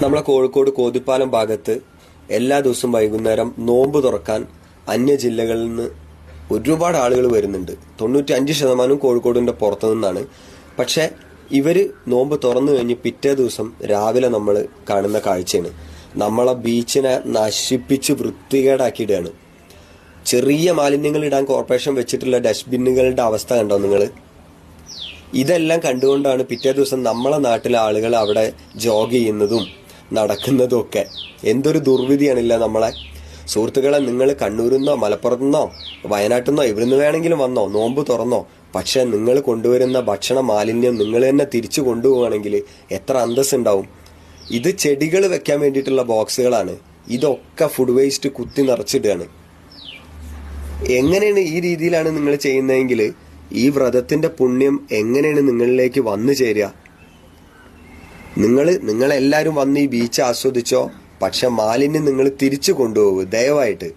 നമ്മളെ കോഴിക്കോട് കോതിപ്പാലം ഭാഗത്ത് എല്ലാ ദിവസവും വൈകുന്നേരം നോമ്പ് തുറക്കാൻ അന്യ ജില്ലകളിൽ നിന്ന് ഒരുപാട് ആളുകൾ വരുന്നുണ്ട്. 95% കോഴിക്കോടിന്റെ പുറത്തു നിന്നാണ്. പക്ഷെ ഇവര് നോമ്പ് തുറന്നു കഴിഞ്ഞ് പിറ്റേ ദിവസം രാവിലെ നമ്മൾ കാണുന്ന കാഴ്ചയാണ്. നമ്മളെ ബീച്ചിനെ നശിപ്പിച്ച് വൃത്തികേടാക്കിയിടുകയാണ്. ചെറിയ മാലിന്യങ്ങൾ ഇടാൻ കോർപ്പറേഷൻ വെച്ചിട്ടുള്ള ഡസ്റ്റ്ബിന്നുകളുടെ അവസ്ഥ കണ്ടോ നിങ്ങൾ? ഇതെല്ലാം കണ്ടുകൊണ്ടാണ് പിറ്റേ ദിവസം നമ്മളെ നാട്ടിലെ ആളുകൾ അവിടെ ജോഗ് ചെയ്യുന്നതും നടക്കുന്നതും ഒക്കെ. എന്തൊരു ദുർവിധിയാണില്ല നമ്മളെ. സുഹൃത്തുക്കളെ, നിങ്ങൾ കണ്ണൂരിൽ നിന്നോ മലപ്പുറത്തു നിന്നോ വയനാട്ടിൽ നിന്നോ എവിടുന്ന് വേണമെങ്കിലും വന്നോ, നോമ്പ് തുറന്നോ, പക്ഷെ നിങ്ങൾ കൊണ്ടുവരുന്ന ഭക്ഷണ മാലിന്യം നിങ്ങൾ തന്നെ തിരിച്ചു കൊണ്ടുപോവുകയാണെങ്കിൽ എത്ര അന്തസ്സുണ്ടാവും. ഇത് ചെടികൾ വെക്കാൻ വേണ്ടിയിട്ടുള്ള ബോക്സുകളാണ്. ഇതൊക്കെ ഫുഡ് വേസ്റ്റ് കുത്തി നിറച്ചിടുകയാണ്. എങ്ങനെയാണ് ഈ രീതിയിലാണ് നിങ്ങൾ ചെയ്യുന്നതെങ്കിൽ ഈ വ്രതത്തിന്റെ പുണ്യം എങ്ങനെയാണ് നിങ്ങളിലേക്ക് വന്നു ചേരുക? നിങ്ങളെല്ലാവരും വന്ന് ഈ ബീച്ച് ആസ്വദിച്ചോ, പക്ഷെ മാലിന്യം നിങ്ങൾ തിരിച്ചു കൊണ്ടുപോകും ദയവായിട്ട്.